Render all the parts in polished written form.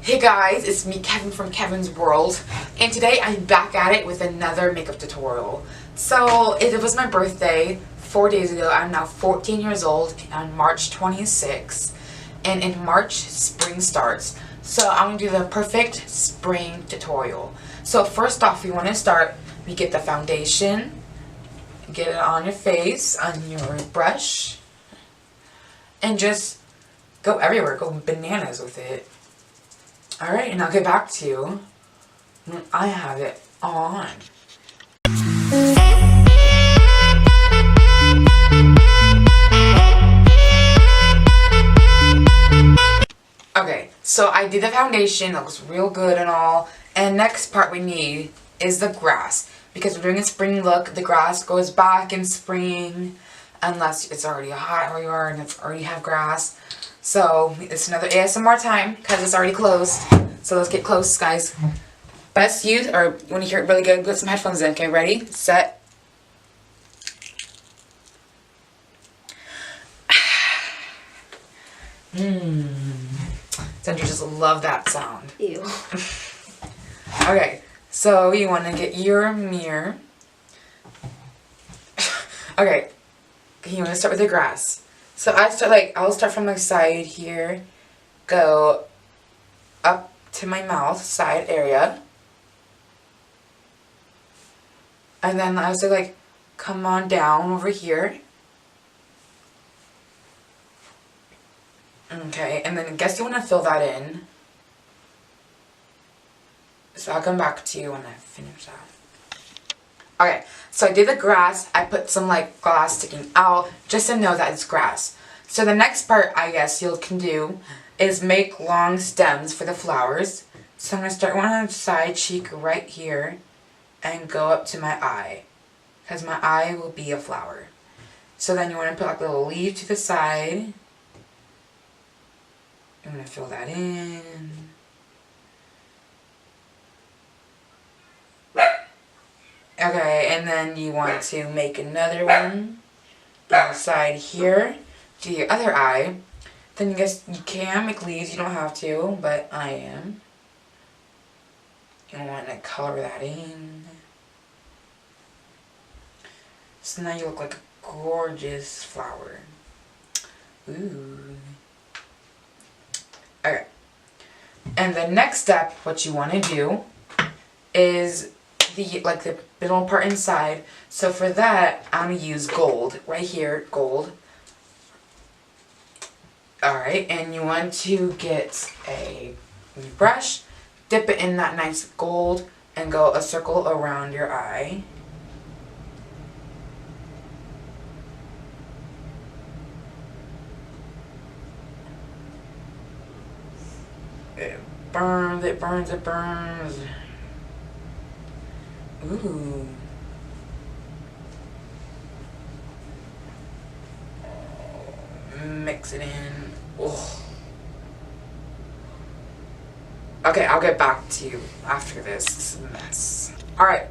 Hey guys, it's me Kevin from Kevin's World, and today I'm back at it with another makeup tutorial. So it was my birthday 4 days ago. I'm now 14 years old on March 26th, and in March spring starts. So I'm going to do the perfect spring tutorial. So first off, we want to start, we get the foundation, get it on your face, on your brush, and just go everywhere, go bananas with it. Alright, and I'll get back to you when I have it on. Okay, so I did the foundation, it looks real good and all. And next part we need is the grass. Because we're doing a spring look, the grass goes back in spring. Unless it's already hot where you are and it's already have grass. So it's another ASMR time because it's already closed. So let's get close, guys. Best use, or when you hear it really good, put some headphones in. Okay, ready, set. Sandra just love that sound. Ew. Okay, so you want to get your mirror. Okay, you want to start with the grass. So I'll start from my side here, go up to my mouth, side area. And then I was like, come on down over here. Okay, and then I guess you want to fill that in. So I'll come back to you when I finish that. Okay, so I did the grass. I put some like glass sticking out just to know that it's grass. So the next part I guess you can do is make long stems for the flowers. So I'm going to start one on the side cheek right here and go up to my eye. Because my eye will be a flower. So then you want to put like a little leaf to the side. I'm going to fill that in. Okay, and then you want to make another one on the side here. Do your other eye. Then you guess you can make leaves, you don't have to, but I am. You want to color that in. So now you look like a gorgeous flower. Ooh. Okay. And the next step, what you want to do is the middle part inside. So for that, I'm going to use gold. Right here, gold. Alright, and you want to get a brush, dip it in that nice gold, and go a circle around your eye. It burns, it burns, it burns. Ooh. Mix it in. Oh. Okay, I'll get back to you after this mess. Alright,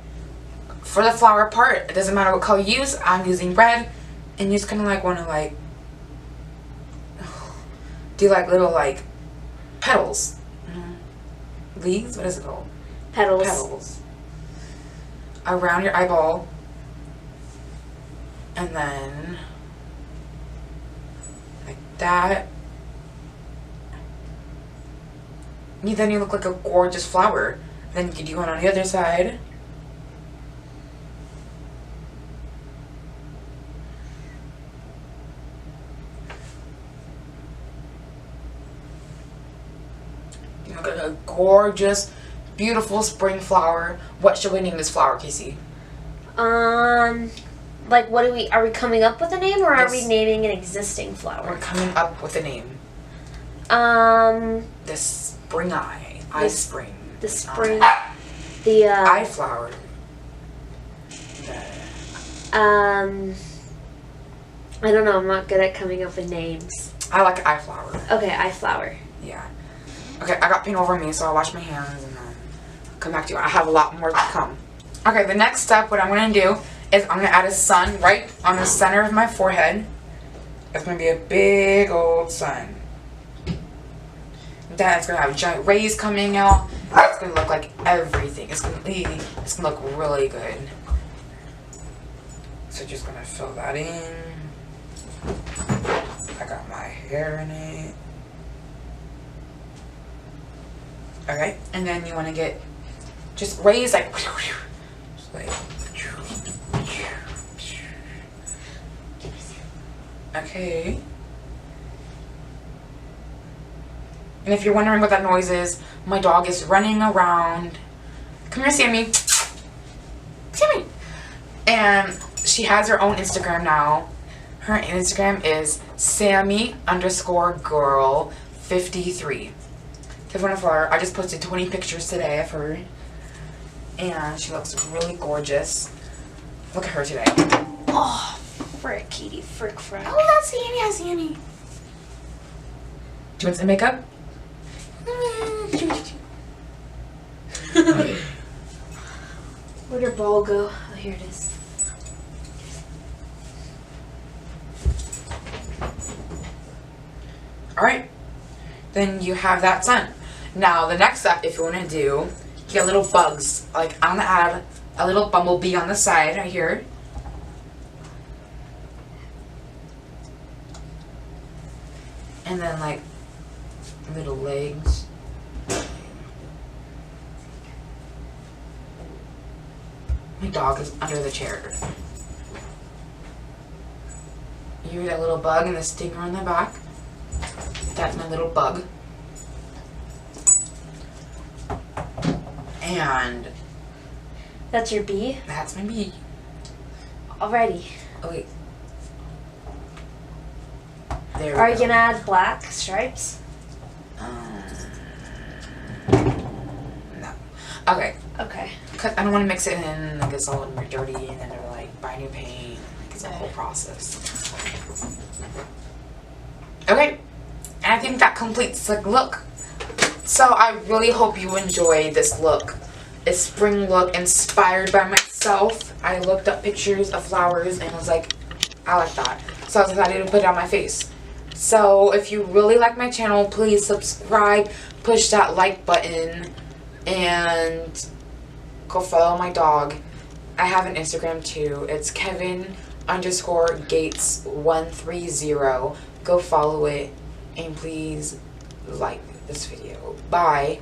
for the flower part, it doesn't matter what color you use. I'm using red, and you just kind of like want to like do like little like petals. Leaves? What is it called? Petals. Petals. Around your eyeball. And then like that. Then you look like a gorgeous flower. Then you can do one on the other side. You look like a gorgeous, beautiful spring flower. What should we name this flower, Casey? Like what are we coming up with a name, or are Yes. we naming an existing We're flower? coming up with a name. The spring eye. Eye spring. The spring. The Eye flower. I don't know, I'm not good at coming up with names. I like eye flower. Okay, eye flower. Yeah. Okay, I got paint over me, so I'll wash my hands and then come back to you. I have a lot more to come. Okay, the next step, what I'm going to do is I'm going to add a sun right on the center of my forehead. It's going to be a big old sun. Then it's gonna have giant rays coming out. It's gonna look like everything. It's gonna look really good. So just gonna fill that in. I got my hair in it. Alright, and then you wanna get just rays like, just like, okay. And if you're wondering what that noise is, my dog is running around. Come here, Sammy. Sammy. And she has her own Instagram now. Her Instagram is Sammy_girl53. If you want to follow her, I just posted 20 pictures today of her. And she looks really gorgeous. Look at her today. Oh, frick, Kitty, frick. Oh, that's Sammy. That's Sammy. Do you want some makeup? Where'd her ball go? Oh, here it is. Alright. Then you have that done. Now, the next step, if you want to do, get little bugs. Like, I'm going to add a little bumblebee on the side right here. And then, like, little legs. My dog is under the chair. Here's that little bug and the stinger on the back. That's my little bug. And That's your bee? that's my bee. Alrighty. Oh wait. There we Are you go. gonna add black stripes? No. Okay. Okay. Cause I don't want to mix it in like it's all dirty and then they're like buy new paint. Like it's a whole process. Okay. And I think that completes the look. So I really hope you enjoyed this look. A spring look inspired by myself. I looked up pictures of flowers and was like, I like that. So I decided to put it on my face. So if you really like my channel, please subscribe, push that like button, and go follow my dog. I have an Instagram too. It's Kevin_Gates130. Go follow it and please like this video. Bye.